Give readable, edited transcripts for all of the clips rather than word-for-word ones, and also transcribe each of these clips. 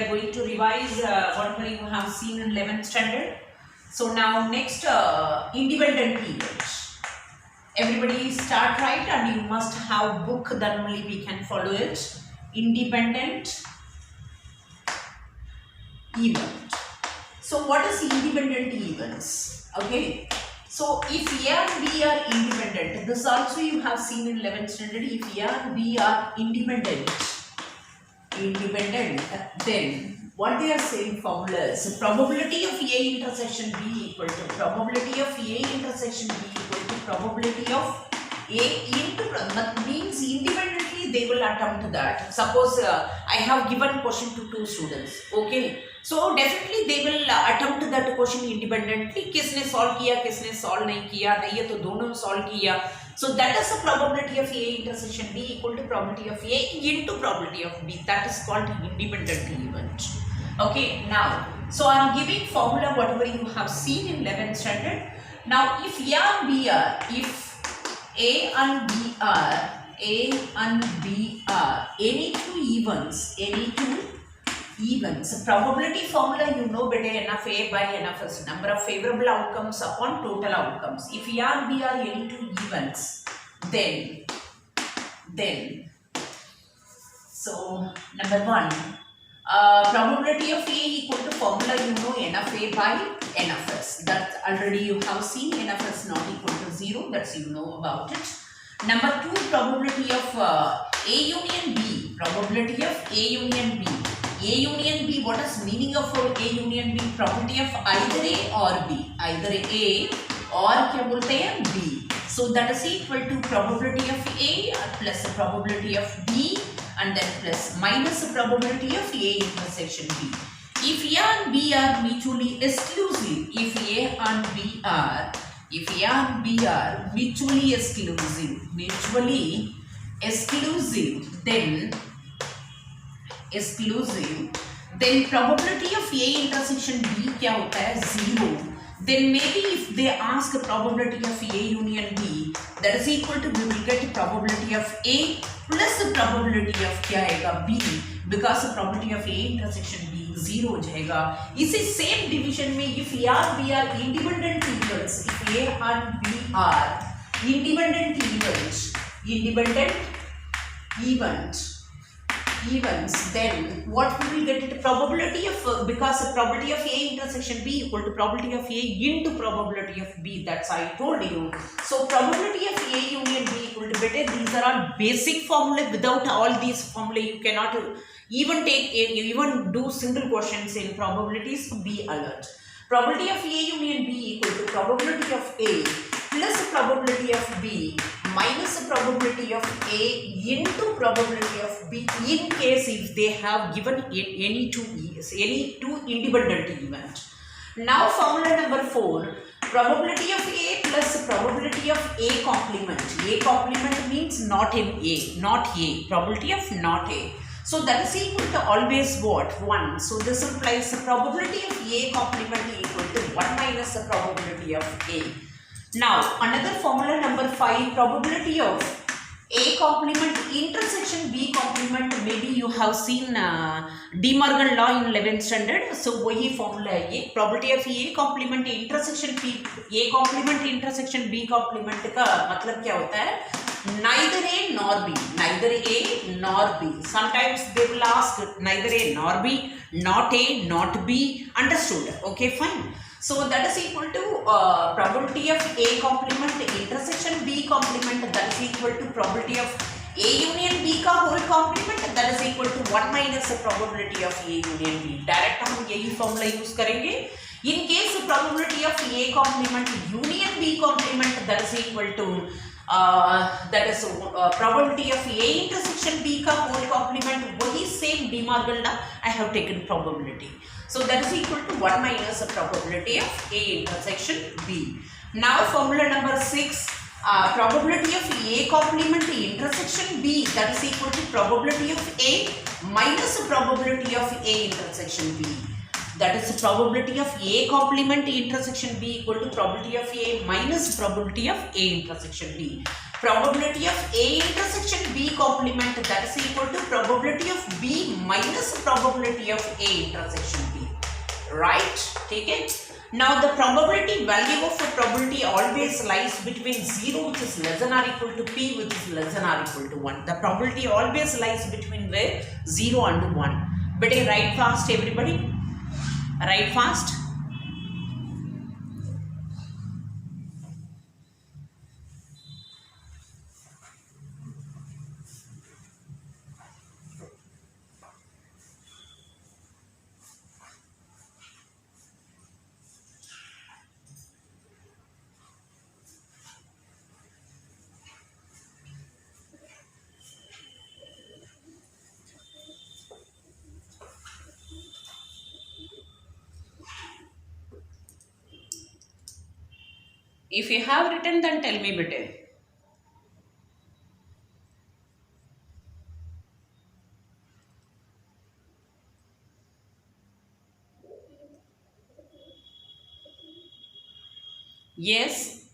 We are going to revise whatever you have seen in 11th standard. So now next independent events. Everybody start right, and you must have book, then only we can follow it. Independent event. So what is independent events? Okay. So if A and B are independent, this also you have seen in 11th standard. If A and B are independent, then what they are saying formula is probability of A intersection B equal to probability of A intersection B equal to probability of A into, that means independently they will attempt that. Suppose I have given question to two students, okay, so definitely they will attempt that question independently. किसने solve किया, किसने solve नहीं किया, नहीं है तो दोनों solve किया. So that is the probability of A intersection B equal to probability of A into probability of B. That is called independent event. Okay, now, so I am giving formula whatever you have seen in 11th standard. Now, if A and B are, if A and B are any two events, probability formula you know better, n of A by n of S, number of favorable outcomes upon total outcomes. If A and B are any two events, then so number one, probability of A equal to formula you know n of A by n of S. That already you have seen, n of S not equal to 0, that's you know about it. Number two, probability of A union B, probability of A union B. A union B, what is meaning of A union B? Probability of either A or B, either A or क्या बोलते हैं B. So that is equal to probability of A plus the probability of B and then plus minus the probability of A intersection B. If A and B are mutually exclusive, if A and B are mutually exclusive, then probability of A intersection B क्या होता है 0. Then maybe if they ask probability of A union B, that is equal to, we will get probability of A plus the probability of क्या आएगा B, because the probability of A intersection B 0 हो जाएगा. इसी same division में if A and B are independent events, if A and B are independent events, then what we will get it, probability of, because the probability of A intersection B equal to probability of A into probability of B, that's I told you. So probability of A union B equal to better, these are all basic formula. Without all these formula you cannot even do single questions in probabilities. Be alert. Probability of A union B equal to probability of A plus probability of B minus the probability of A into probability of B in case if they have given any two independent events. Now formula number 4, probability of A plus probability of A complement. A complement means not in A, probability of not A. So that is equal to always what? 1. So this implies the probability of A complement equal to 1 minus the probability of A. Now another formula number 5, probability of A complement intersection B complement. Maybe you have seen De Morgan law in 11th standard. So वही formula है ये. Probability of A complement intersection A complement intersection B complement का मतलब क्या होता है? Neither A nor B. Sometimes they will ask neither A nor B, not A, not B. Understood? Okay, fine. So that is equal to probability of A complement intersection B complement, that is equal to probability of A union B का whole complement, that is equal to 1 minus the probability of A union B. Direct हम यही formula use करेंगे. In case the probability of A complement union B complement, that is equal to probability of A intersection B का whole complement, वही same De Morgan law I have taken probability. So that is equal to 1 minus the probability of A intersection B. Now formula number 6, probability of A complement intersection B, that is equal to probability of A minus the probability of A intersection B. That is the probability of A complement intersection B equal to probability of A minus probability of A intersection B. probability of A intersection B complement, that is equal to probability of B minus probability of A intersection B, right? Take it. Now the probability value of a probability always lies between 0 which is less than or equal to P which is less than or equal to 1. The probability always lies between where 0 and 1. But write fast everybody, write fast. If you have written, then tell me better. Yes.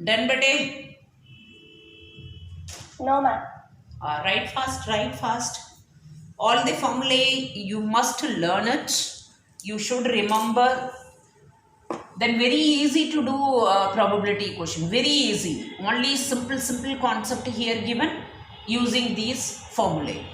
Done better? No, ma'am. Write fast, write fast. All the formulae you must learn it. You should remember. Then very easy to do probability equation. Very easy. Only simple concept here given using these formulae.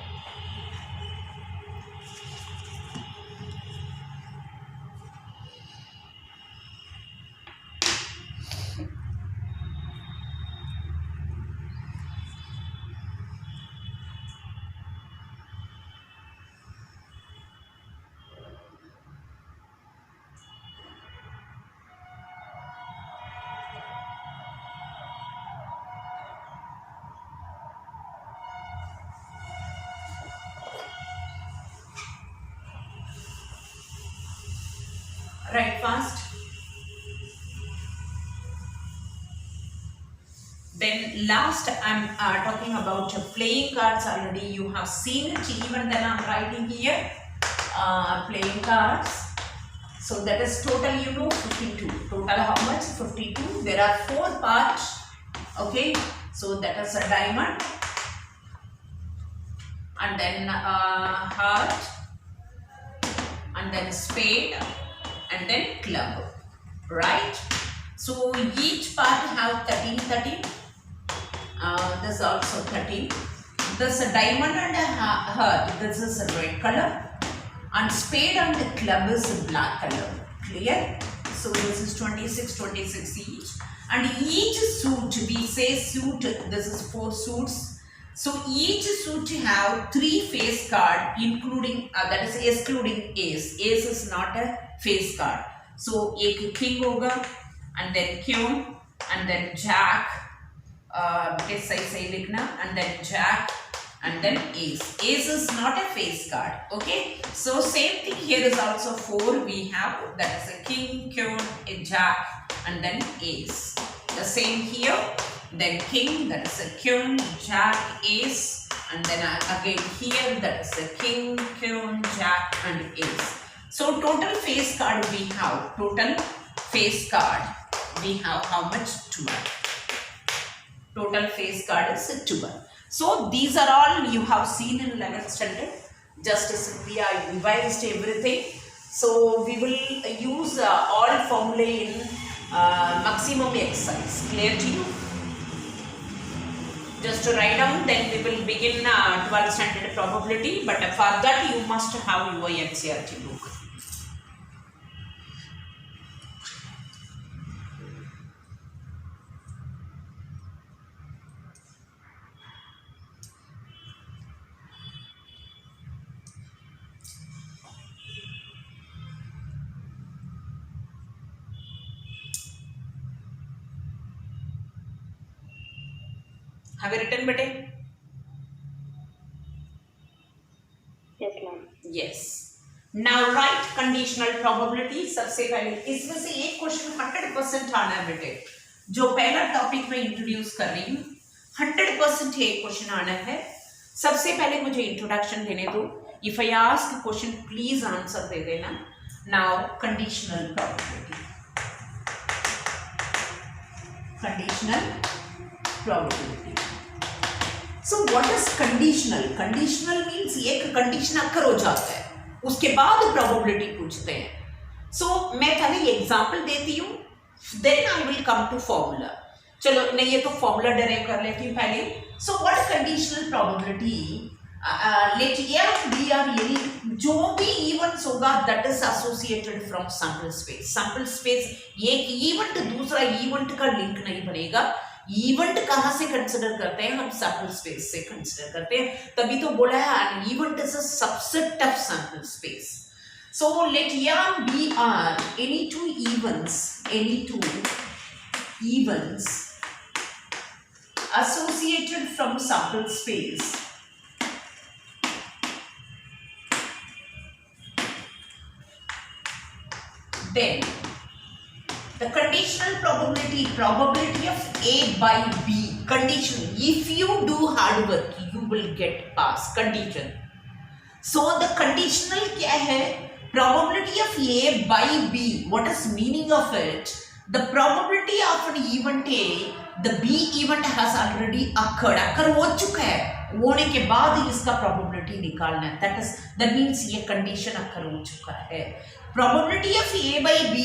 Write fast. Then last I'm talking about playing cards. Already you have seen it. Even then I'm writing here playing cards. So that is total, you know, 52. Total how much? 52. There are 4 parts. Okay. So that is a diamond. And then heart. And then spade. And then club. Right? So each part have 13. This also 13. This a diamond and a heart. This is a red color. And spade and the club is a black color. Clear? So this is 26 each. And each suit, we say suit, this is 4 suits. So each suit have 3 face card, including that is excluding ace. Ace is not a face card. So एक king होगा, and then king, and then jack. This I say लिखना, and then jack, and then ace. Ace is not a face card. Okay. So same thing here is also 4 we have. That is a king, queen, a jack, and then ace. The same here. Then king, that is a queen, jack, ace, and then again here that is a king, queen, jack, and ace. So total face card we have. Total face card we have how much? 12. Total face card is 12. So these are all you have seen in 11th standard. Just simply I revised everything. So we will use all formulae in maximum exercise. Clear to you? Just to write down, then we will begin 12th standard probability. But for that you must have your NCERT book. Have you written बेटे? Yes, ma'am. Yes. Now write conditional probability. सबसे पहले इसमें से एक question 100% आना है बेटे. जो पहला टॉपिक मैं इंट्रोड्यूस कर रही हूँ 100% एक क्वेश्चन आना है. सबसे पहले मुझे इंट्रोडक्शन देने दो. If I ask question please answer दे देना. Now conditional probability. conditional probability. So what is conditional? Conditional means एक condition occur हो जाता है, उसके बाद probability पूछते हैं. So मैं पहले एग्जाम्पल देती हूँ, then I will come to formula. चलो मैं ये तो फॉर्मूला डेराइव कर लेती हूँ पहले. So what is conditional probability? Let A B are any जो भी इवेंट्स होगा that is associated from sample space. Sample space एक इवेंट दूसरा इवेंट का लिंक नहीं बनेगा. इवेंट कहाँ से कंसिडर करते हैं हम? सैंपल स्पेस से कंसिडर करते हैं. तभी तो बोला है an event is a subset of sample space. So let A and B are any two events associated from sample space. Then the conditional probability of A by B condition. If you do hard work, you will get pass. Condition. So the conditional क्या है? Probability of A by B. What is meaning of it? The probability of an event A, the B event has already occurred. occur हो चुका है. होने के बाद ही इसका probability निकालना है. That means ये condition occur हो चुका है. Probability of A by B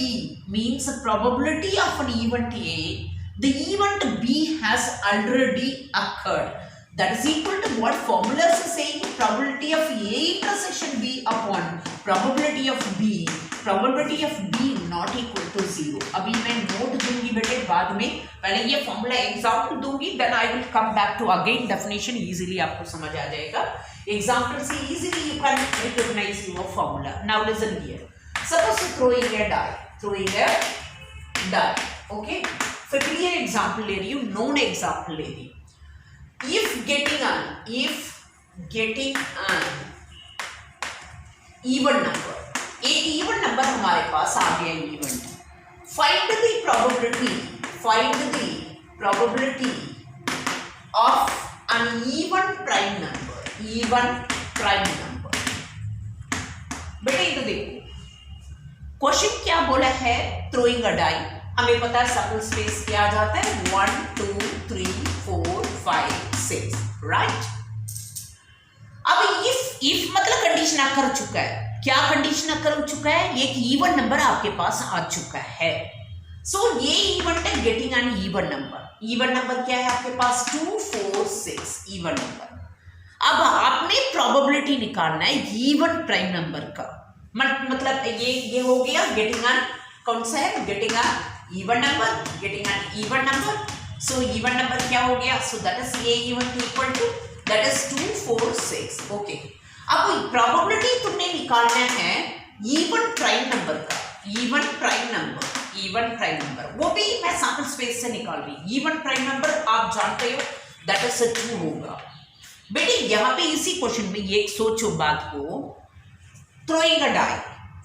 means the probability of an event A, the event B has already occurred. That is equal to what formula is saying? Probability of A intersection B upon probability of B. Probability of B not equal to 0. अभी मैं note दूंगी बेटे बाद में, पहले ये formula example दूंगी, then I will come back to again definition. Easily आपको समझ आ जाएगा. Example से easily you can recognize your formula. Now listen here. Suppose throwing a die. Okay. फिर क्लियर एग्जाम्पल ले रही हूँ, नोन एग्जाम्पल ले रही हूँ. If getting an even number, एक even number हमारे पास आ गया event. Find the probability of an even prime number. बेटा इधर देखो, क्वेश्चन क्या बोला है? Throwing a die. हमें पता है सैंपल स्पेस क्या आ जाता है? 1 2 3 4 5 6, राइट? अब इफ मतलब कंडीशन आकर चुका है. क्या कंडीशन आकर हो चुका है? एक इवन नंबर आपके पास आ चुका है. सो ये इवेंट है getting an even number. Even number क्या है आपके पास? 2 4 6 इवन नंबर. अब आपने प्रोबेबिलिटी निकालना है इवन प्राइम नंबर का. मतलब ये हो गया गेटिंग एन, कौन सा है? Getting an even number. So even number क्या हो गया? So that is a even equal to that is 2 4 6. Okay. अब प्रोबेबिलिटी तुमने निकालना है इवन प्राइम नंबर का. इवन प्राइम नंबर वो भी मैं सैंपल स्पेस से निकाल रही. इवन प्राइम नंबर आप जानते हो दैट इज 2 होगा. बेटे यहाँ पे इसी क्वेश्चन में ये सोचो बात को. Throwing a die,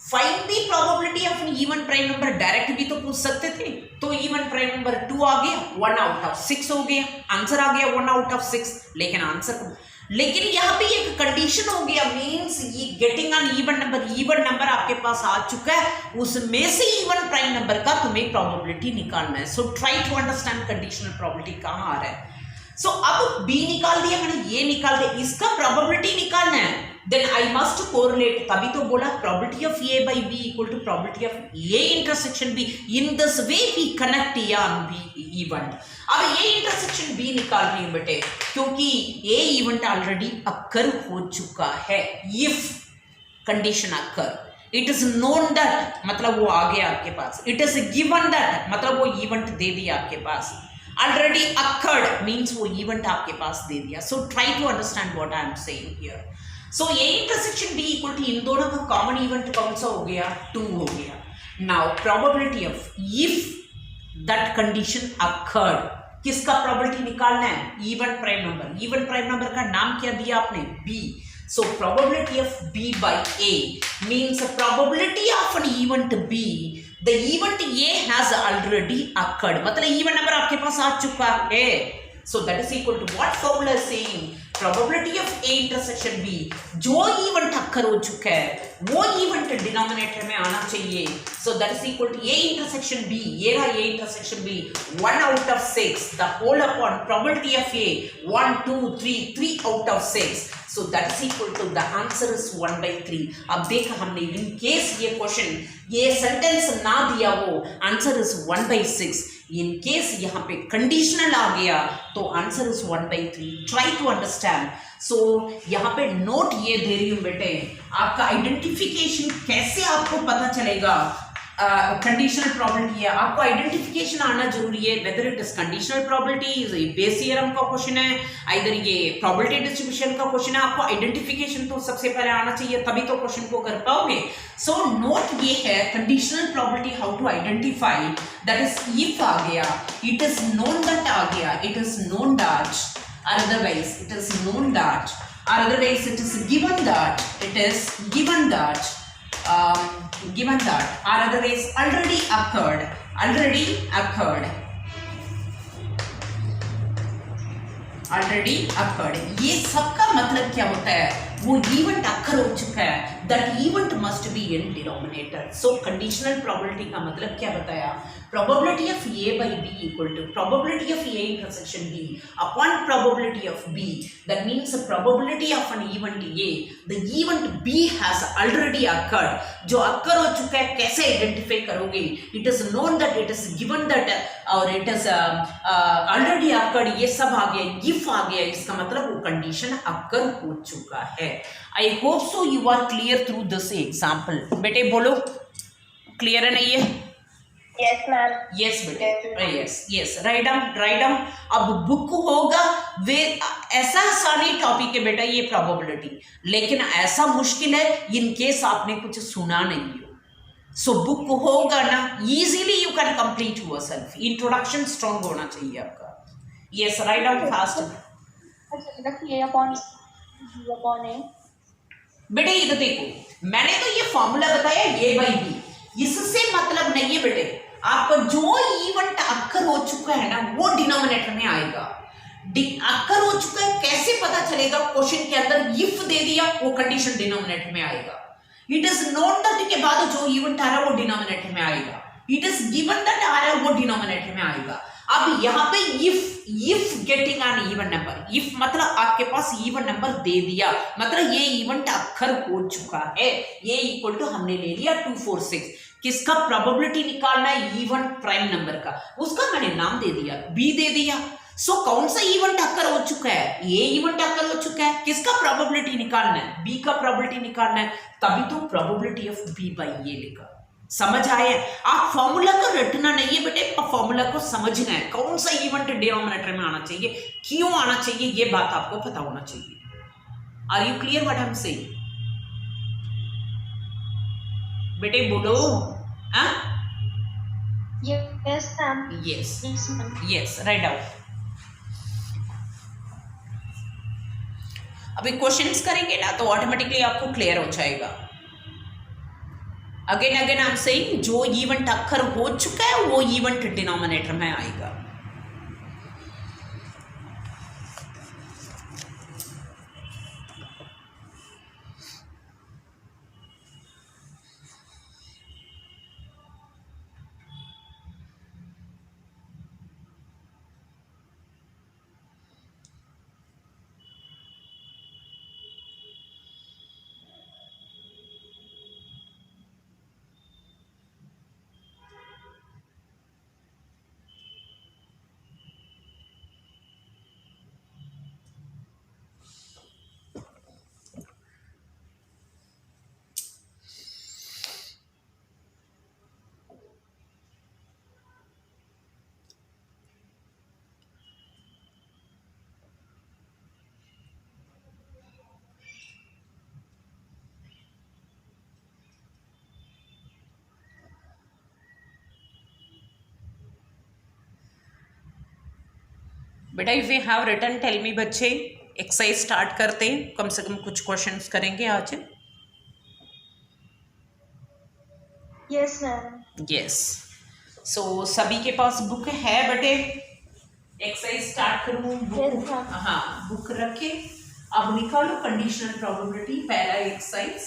find the probability of an even prime number. Direct भी तो पूछ सकते थे. तो इवन प्राइम नंबर 2 आ गया, 1 आउट ऑफ 6 हो गया. आंसर आ गया 1 आउट ऑफ 6. लेकिन यहाँ पे एक कंडीशन हो गया, मींस ये गेटिंग एन इवन नंबर आपके पास आ चुका है, उसमें से इवन प्राइम नंबर का तुम्हें प्रोबेबिलिटी निकालना है. So try to understand conditional probability कहाँ आ रहा है. सो अब बी निकाल दिया मैंने, ये निकाल दिया, इसका प्रोबेबिलिटी निकालना है. Then I must correlate. तभी तो बोला probability of A by B equal to probability of A intersection B. In this way we connect A and B event. अब ये इंटरसेक्शन बी निकाल रही हूं बेटे, क्योंकि ए इवेंट ऑलरेडी अक्कर हो चुका है. If condition occur, it is known that मतलब वो आ गया आपके पास. इट इज गिवन दैट मतलब वो इवेंट दे दिया आपके पास. ऑलरेडी अक्कर्ड मीन्स वो इवेंट आपके पास दे दिया. So try to understand what I am saying here. So A intersection B equal to इन दोनों का कॉमन इवेंट कौन सा हो गया? 2 हो गया. Now probability of if that condition occurred, किसका प्रोबेबिलिटी निकालना है? इवन प्राइम नंबर का नाम क्या दिया आपने? B. So probability of B by A means probability of an event B. The event A has already occurred, मतलब इवन नंबर आपके पास आ चुका है. So that is equal to what formula is saying? Probability of A intersection B, जो event occur हो चुका है वो इवेंट डिनोमिनेटर में आना चाहिए. So that is equal to A intersection B. ये रहा A intersection B, 1 out of 6, the whole upon probability of A 1 2 3, 3 out of 6. So that is equal to the answer is 1/3. अब देखा हमने, in case ये question, ये sentence ना दिया हो, आंसर इज 1/6. इन केस यहाँ पे कंडीशनल आ गया तो answer is 1/3. Try to understand. So यहाँ पे नोट ये दे रही हूँ बेटे, आपका आइडेंटिफिकेशन कैसे आपको पता चलेगा कंडीशनल प्रोबेबिलिटी है, आपको आइडेंटिफिकेशन आना जरूरी है. Whether it is conditional probability, Bayes theorem का क्वेश्चन है, इधर ये प्रोबेबिलिटी डिस्ट्रीब्यूशन का क्वेश्चन है, आपको आइडेंटिफिकेशन तो सबसे पहले आना चाहिए, तभी तो क्वेश्चन को कर पाओगे. सो नोट ये है conditional probability, how to identify. That is if आ गया, इट इज नोन दैट आ गया, it is known that, otherwise it is known that, or otherwise it is given that, it is given that, given that, or otherwise already occurred, already occurred, already occurred. ये सबका मतलब क्या होता है, वो event occur हो चुका है, that event must be in denominator. So conditional probability का मतलब क्या बताया, probability of A by B equal to probability of A intersection B upon probability of B. That means the probability of an event A, the event B has already occurred. जो occur हो चुका है कैसे identify करोगे, it is known that, it is given that, और it is already occurred, ये सब आ गया, if आ गया, इसका मतलब वो condition occur हो चुका है. I hope so you are clear through this example. बेटे बोलो, clear है नहीं है? Yes, ma'am. Yes बेटे, yes, write down. अब बुक होगा वे, ऐसा आसानी टॉपिक है बेटा ये प्रोबेबिलिटी, लेकिन ऐसा मुश्किल है इन केस आपने कुछ सुना नहीं हो. सो बुक होगा ना, easily you can complete yourself. Introduction strong होना चाहिए आपका. Yes, write down fast. बेटे ये तो देखो, मैंने तो ये फॉर्मूला बताया A by B, इससे मतलब नहीं है बेटे, आपका जो इवेंट अक्कर हो चुका है ना वो डिनोमिनेटर में आएगा. अक्कर हो चुका है कैसे पता चलेगा, क्वेश्चन के अंदर इफ दे दिया वो कंडीशन डिनोमिनेटर में आएगा. इट इज नोन दैट के बाद जो इवेंट आ रहा है वो डिनोमिनेटर में आएगा. इट इज गिवन दैट आ रहा है वो डिनोमिनेटर में आएगा. अब यहाँ पे if getting an even number, if मतलब आपके पास इवन नंबर दे दिया, मतलब ये इवेंट अक्कर हो चुका है, ये इक्वल टू हमने ले लिया 246. किसका प्रोबेबिलिटी निकालना है, इवन प्राइम नंबर का, उसका मैंने नाम दे दिया, बी दे दिया. सो कौन सा इवेंट अक्कर हो चुका है, ये इवेंट अक्कर हो चुका है, किसका प्रोबेबिलिटी निकालना है, बी का प्रोबेबिलिटी निकालना है, तभी तो प्रोबेबिलिटी ऑफ बी बाई ये लिखा. समझ आया? आप फॉर्मूला को रटना नहीं है बेटे, फॉर्मूला को समझना है, कौन सा इवेंट डिनोमिनेटर में आना चाहिए, क्यों आना चाहिए, ये बात आपको पता होना चाहिए. Are you clear what I am saying? बेटे बोलो. हाँ, Yes, ma'am. Yes Yes, ma'am. Yes, write down. अभी क्वेश्चंस करेंगे ना तो ऑटोमेटिकली आपको क्लियर हो जाएगा. अगेन आई एम सेइंग, जो इवेंट अक्कर हो चुका है वो इवेंट डिनोमिनेटर में आएगा. बेटा if you have written tell me. बच्चे एक्सरसाइज स्टार्ट करते हैं, कम से कम कुछ क्वेश्चंस करेंगे आज. Yes, ma'am. यस. सो सभी के पास बुक है बेटे, एक्सरसाइज स्टार्ट करूँ? Yes, book, ma'am. हाँ बुक रखे. अब निकालो कंडीशनल प्रोबेबिलिटी, पहला एक्सरसाइज।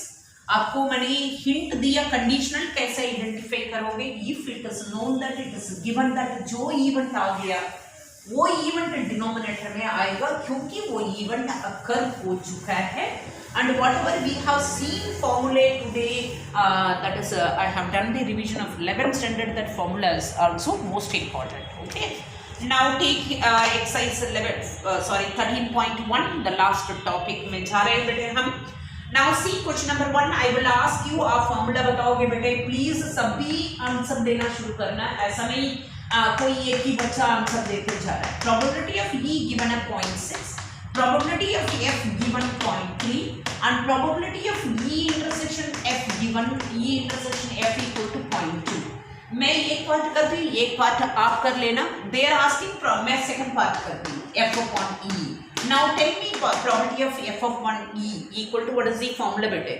आपको मैंने हिंट दिया कंडीशनल कैसे आइडेंटिफाई करोगे। If it is known that it is given that जो इवेंट आ गया वो इवेंट डिनोमिनेटर में आएगा क्योंकि वो इवेंट अकर हो चुका है। And whatever we have seen formulae today, that is I have done the revision of 11th standard. That formula is also most important. Okay, now take exercise 13.1, the last topic में जा रहे हैं बेटे हम। Now see question number 1, I will ask you, आप formula बताओगे बेटे, please सभी आंसर देना शुरू करना, ऐसा नहीं कोई एक ही बच्चा आंसर देते जा रहा है। probability of E given at 0.6, probability of F given 0.3 and probability of E intersection F given E intersection F equal to 0.2। मैं एक पार्ट करती हूँ, एक पार्ट आप कर लेना। दे आर आस्किंग, मैं सेकंड पार्ट करती हूँ, F upon E। Now tell me probability of F upon E equal to what is the formula बेटे?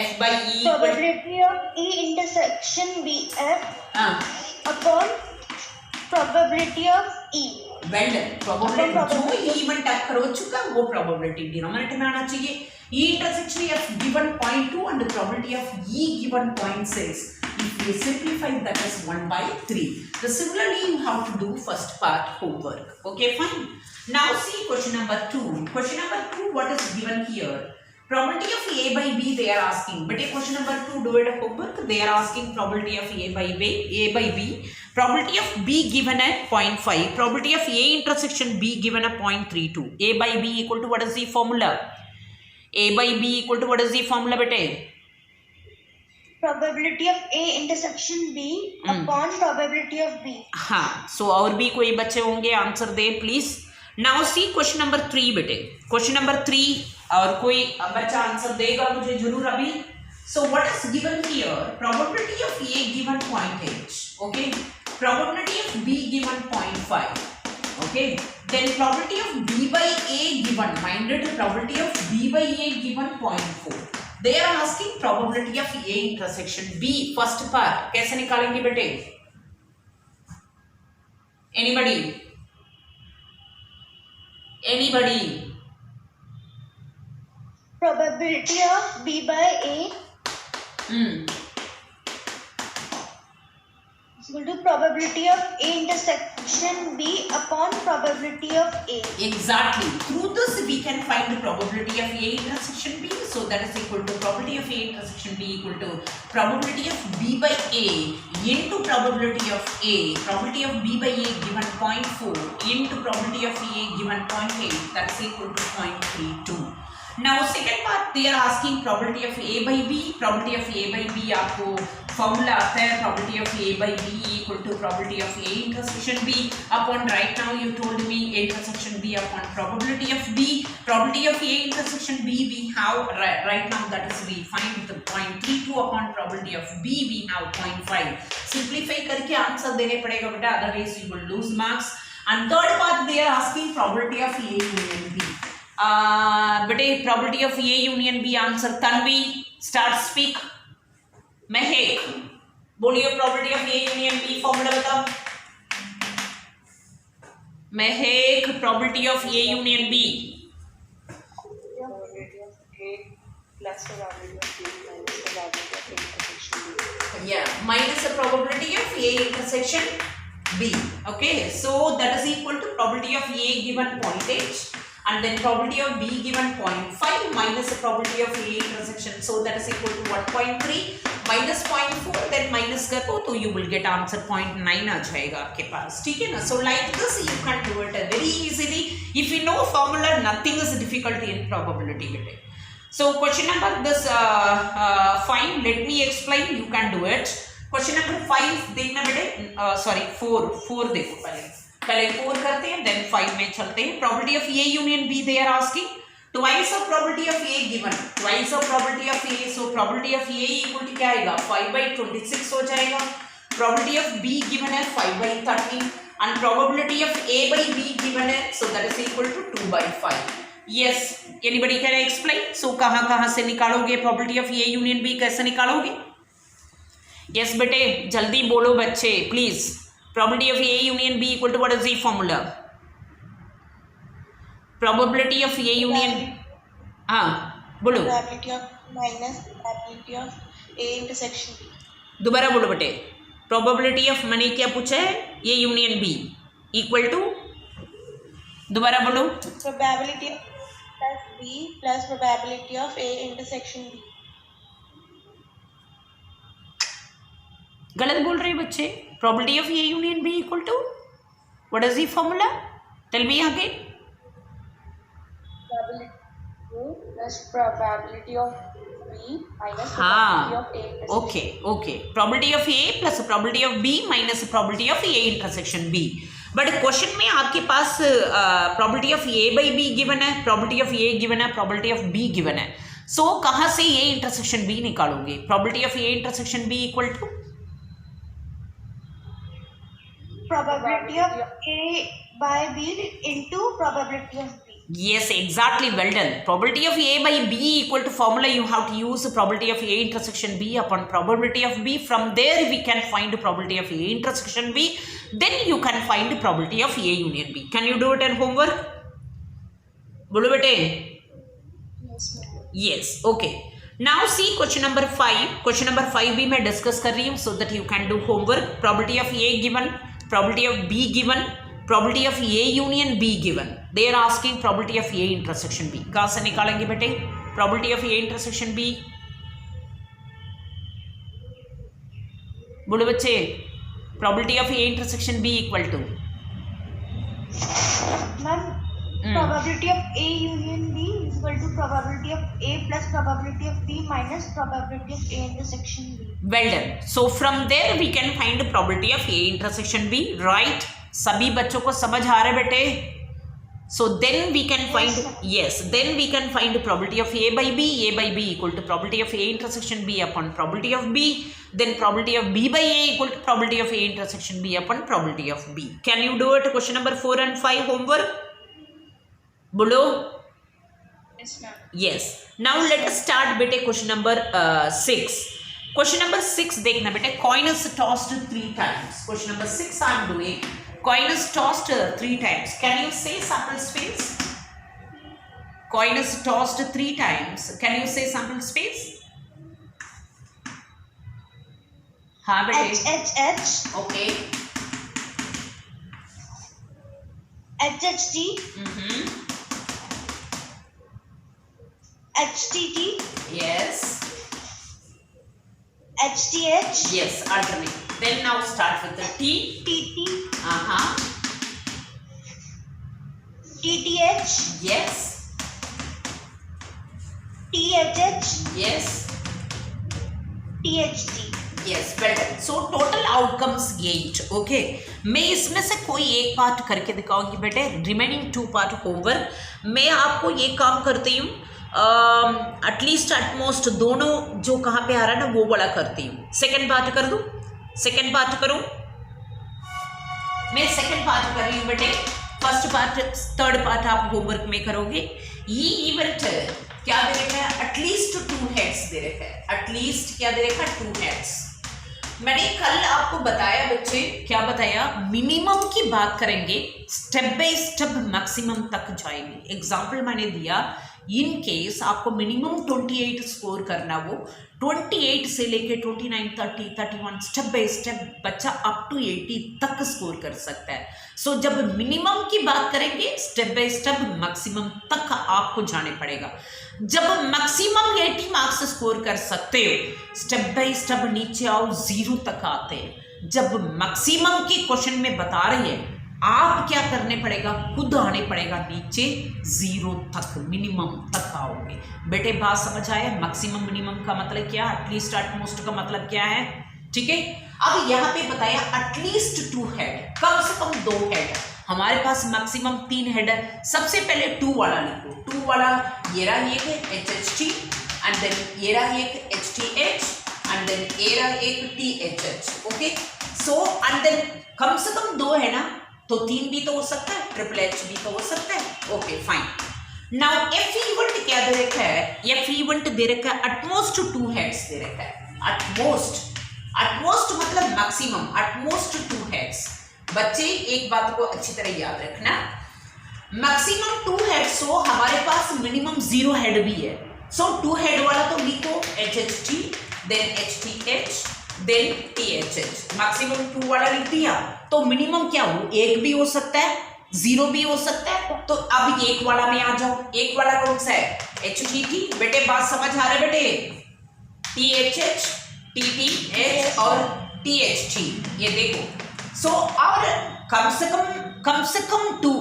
F by E probability of E intersection BF upon probability of E। Well done. Probability जो event occur हो चुका वो probability denominator में आना चाहिए। E intersection F given 0.2 and the probability of E given 0.6, if we simplify that is 1/3। So similarly you have to do first part homework. Okay, fine. Now see question number 2. Question number 2, what is given here? Probability of A by B they are asking. But question number 2, do it homework. They are asking probability of A by B. Probability of B given at 0.5. Probability of A intersection B given at 0.32. A by B equal to what is the formula? A by B equal to what is the formula बेटे? probability of A intersection B upon probability of B। हाँ, so और भी कोई बच्चे होंगे answer they please. Now see question number 3 बेटे, question number 3 और कोई बच्चा आंसर देगा मुझे जरूर अभी। So what is given here? Probability of A given 0.8, okay, probability of B given 0.5, okay, then probability of B by A given, minded probability of B by A given 0.4। they are asking probability of A intersection B, first part कैसे निकालेंगे बेटे? anybody probability of B by A is equal to probability of A intersection B upon probability of A। exactly, through this we can find the probability of A intersection B, so that is equal to probability of A intersection B equal to probability of B by A into probability of A, probability of B by A given 0.4 into probability of A given 0.8, that's equal to 0.32। now second part they are asking probability of A by B। probability of A by B आपको formula आता है probability of A by B equal to probability of A intersection B upon, right now you told me intersection B upon probability of B। probability of A intersection B we have right now, that is we find the 0.32 upon probability of B we have 0.5। simplify करके answer देने पड़ेगा बेटा, otherwise you will lose marks। and third part they are asking probability of A union B। बेटे probability of A union B answer Tanvi start speak। महक बोलिए probability of A union B formula बताओ। महक probability of A union B। probability of A plus probability of B minus probability of intersection B। Yeah, minus the probability of A intersection B। Okay, so that is equal to probability of A given 0.8 and then probability of B given 0.5 minus the probability of A intersection, so that is equal to 1.3 minus 0.4, then minus कर दो तो you will get answer 0.9 आ जाएगा आपके पास, ठीक है ना। so like this you can do it very easily if you know formula, nothing is difficult in probability बेटे। so question number this fine, let me explain, you can do it। question number 5 देखना बेटे, sorry 4 देखो पहले 4 करते हैं then 5 में चलते हैं। probability of A union B they are asking twice of probability of A given, twice of probability of A, so probability of A equal to क्या आएगा 5/26 हो जाएगा। probability of B given है 5/13 and probability of A by B given है, so that is equal to 2/5। yes, anybody can explain? so कहाँ से निकालोगे probability of A union B, कैसे निकालोगे? yes बेटे जल्दी बोलो बच्चे please. probability of A union B equal to what is the formula? Probability of A union, हाँ बोलो probability of minus probability of A intersection B. दोबारा बोलो बेटे, प्रोबेबिलिटी ऑफ मैंने क्या पूछा है, A union B equal to, दोबारा बोलो, Probability of plus B plus probability of A intersection B. गलत बोल रहे बच्चे, probability of A union B equal to what is the formula, tell me again. Probability plus probability of B minus हाँ probability of A intersection. Okay okay, probability of A plus probability of B minus probability of A intersection B. But question में आपके पास probability of A by B given है, probability of A given है, probability of B given है। So कहाँ से A intersection B निकालोगे, probability of A intersection B equal to Probability of A by B into probability of B. yes exactly, well done, probability of a by b equal to formula you have to use probability of a intersection b upon probability of b, from there we can find probability of a intersection b, then you can find probability of a union b. Can you do it in homework, bolo bete? Yes, ma'am. Yes, okay. Now see question number 5, question number 5 भी मैं discuss कर रही हूँ so that you can do homework. Probability of a given, probability of b given, probability of a union b given. They are asking probability of a intersection b. कहाँ से निकालेंगे बेटे probability of a intersection b? बोलो बच्चे, probability of a intersection b equal to Ma'am, probability of A union B is equal to probability of A plus probability of B minus probability of A intersection B. well done. So from there we can find probability of a intersection b, right? सभी बच्चों को समझ आ रहे बेटे? So then we can find, yes, then we can find probability of a by b equal to probability of a intersection b upon probability of b, then probability of b by a equal to probability of a intersection b upon probability of b. Can you do it question number 4 and 5 homework? Bolo? Yes, ma'am. Yes. Now let us start बेटे question number 6. Question number 6 देखना बेटे, coin is tossed 3 times. Question number 6 I am doing. Coin is tossed 3 times. Can you say sample space? Coin is tossed 3 times. Can you say sample space? हाँ बेटे. H. Okay. HHT. HTT. Yes. HTH. Yes. Alternate. Then now start with the T. TT. TTH. Yes. THH. Yes. THT. Yes, well done. So total outcomes 8. Okay. मैं इसमें से कोई एक part करके दिखाऊंगी बेटे, रिमेनिंग 2 पार्ट होमवर्क। मैं आपको ये काम करती हूँ, एटलीस्ट एटमोस्ट दोनों जो कहाँ पे आ रहा है ना वो वाला करती हूँ। सेकेंड पार्ट कर दूँ, सेकेंड पार्ट करूँ, मैं सेकेंड पार्ट कर रही हूँ बेटे। फर्स्ट पार्ट थर्ड पार्ट आप होमवर्क में करोगे। ये इवेंट क्या दे रखा है, एटलीस्ट 2 हेड्स दे रखा है, एटलीस्ट क्या दे रखा है 2 हेड्स। मैंने कल आपको बताया बच्चे, क्या बताया, मिनिमम की बात करेंगे, स्टेप बाय स्टेप मैक्सिमम तक जाएंगे। एग्जाम्पल मैंने दिया, इन केस आपको मिनिमम 28 स्कोर करना, वो 28 से लेके 29, 30, 31 स्टेप बाय स्टेप बच्चा अप टू 80 तक स्कोर कर सकता है। सो जब मिनिमम की बात करेंगे, स्टेप बाय स्टेप मैक्सिमम तक आपको जाने पड़ेगा। जब मैक्सिमम 80 मार्क्स स्कोर कर सकते हो, स्टेप बाय स्टेप नीचे आओ 0 तक आते हैं। जब मैक्सिमम के क्वेश्चन में बता रही है, आप क्या करने पड़ेगा, खुद आने पड़ेगा नीचे 0 तक, मिनिमम तक आओगे। बेटे बात समझ आया, मैक्सिमम मिनिमम का मतलब क्या, एटलीस्ट एटमोस्ट का मतलब क्या है, ठीक है। अब यहाँ पे बताया एटलीस्ट 2 हेड, कम से कम 2 हेड। हमारे पास मैक्सिमम 3 हेड है। सबसे पहले 2 वाला लिखो, 2 वाला ये रहा एक HHT, एंड देन ये रहा एक HTH, एंड देन ये रहा एक THH। Okay, so and then कम से कम 2 है ना, तो 3 भी तो हो सकता है, ट्रिपल H भी तो हो सकता है। Okay fine. Now F event क्या दे रखा है, एफ इवेंट दे रखा है एटमोस्ट 2 हेड्स दे रखा है। एटमोस्ट, एटमोस्ट मतलब मैक्सिमम, एटमोस्ट 2 हेड्स। बच्चे एक बात को अच्छी तरह याद रखना, मैक्सिमम 2 हेड, सो हमारे पास मिनिमम 0 हेड भी है। सो 2 हेड वाला तो लिखो HHT, then HTH, then THH। Maximum 2 वाला लिख दिया तो मिनिमम क्या हो, 1 भी हो सकता है, 0 भी हो सकता है। तो अब 1 वाला में आ जाओ। 1 वाला कौन सा है, HTT। बेटे बात समझ आ रहा है बेटे, THH, TTH और THT, ये देखो। सो और कम से कम 2,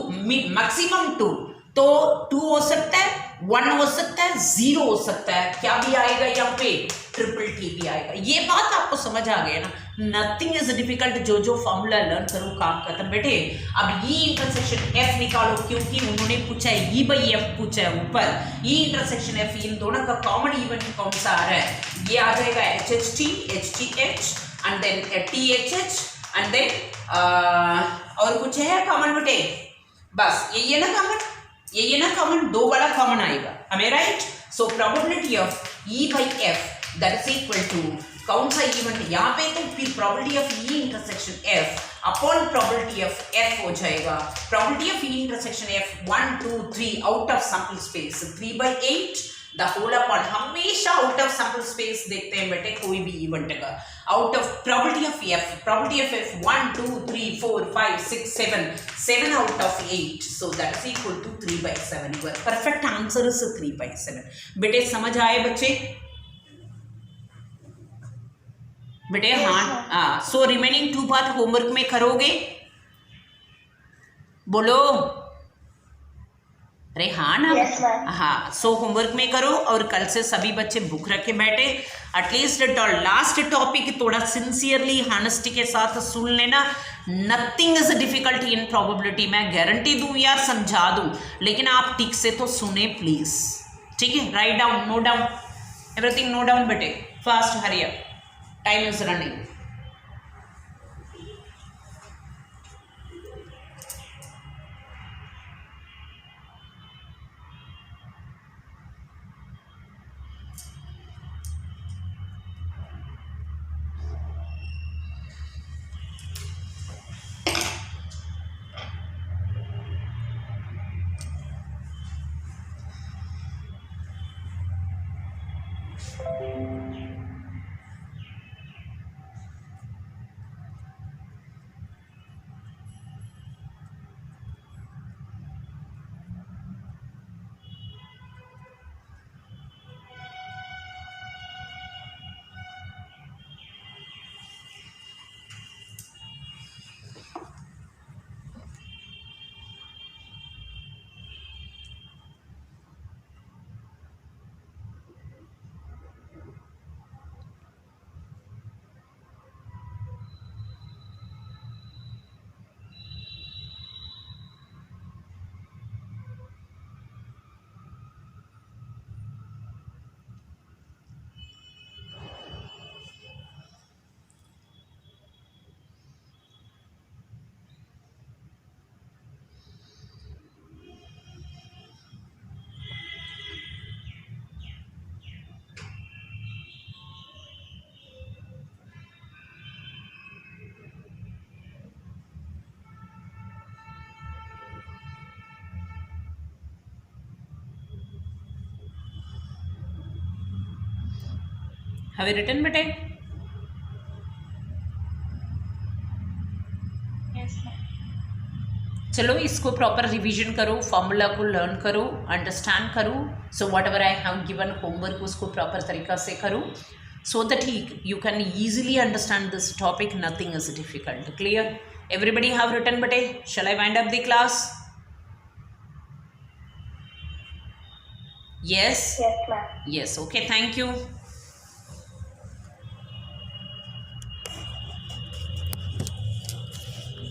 मैक्सिमम 2, तो 2 हो सकता है, 1 हो सकता है, 0 हो सकता है। क्या भी आएगा यहाँ पे, ट्रिपल टी भी आएगा। ये बात आपको समझ आ गया ना, नथिंग इज डिफिकल्ट। जो फॉर्मूला लर्न करो काम खत्म बेटे। अब ये इंटरसेक्शन एफ निकालो, क्योंकि उन्होंने पूछा है ई बाई एफ पूछा है ऊपर। ये इंटरसेक्शन एफ, इन दोनों का कॉमन इवेंट कौन सा आ रहा है, ये आ जाएगा HHT, HTH and then THH and then और कुछ है कॉमन बेटे, बस ये ना कॉमन, ये ना कॉमन, 2 वाला कॉमन आएगा हमें, right. So probability of E by F that is equal to कौन सा इवेंट यहाँ पे, तो फिर probability of E intersection F upon probability of F हो जाएगा। Probability of E intersection F 1 2 3 out of sample space 3/8 the whole upon, हमेशा out of sample space देखते हैं बेटे कोई भी इवेंट का। Out of probability of F 1 2 3 4 5 6 7 out of 8, so that is equal to 3/7। Your perfect answer is 3/7। बेटे समझ आए बच्चे, बेटे हाँ। सो रिमेनिंग 2 पार्ट होमवर्क में करोगे, बोलो अरे हाँ ना। Yes, ma'am. हाँ, सो होमवर्क में करो और कल से सभी बच्चे बुक रखे बैठे। एटलीस्ट लास्ट टॉपिक थोड़ा सिंसियरली हानेस्टी के साथ सुन लेना। Nothing is difficult in probability, मैं गारंटी दूं यार, समझा दूं, लेकिन आप ठीक से तो सुने प्लीज, ठीक है। Write down, note down everything, note down बेटे, fast hurry up, time is running. Have you written बेटे? Yes, ma'am. चलो इसको प्रॉपर रिवीजन करो, फॉर्मूला को लर्न करो, अंडरस्टैंड करो। So whatever I have given homework उसको प्रॉपर तरीका से करो, so that you can easily understand this topic. Nothing is difficult. Clear? Everybody have written बेटे? Shall I wind up the class? Yes? Yes, ma'am. Yes, okay, thank you.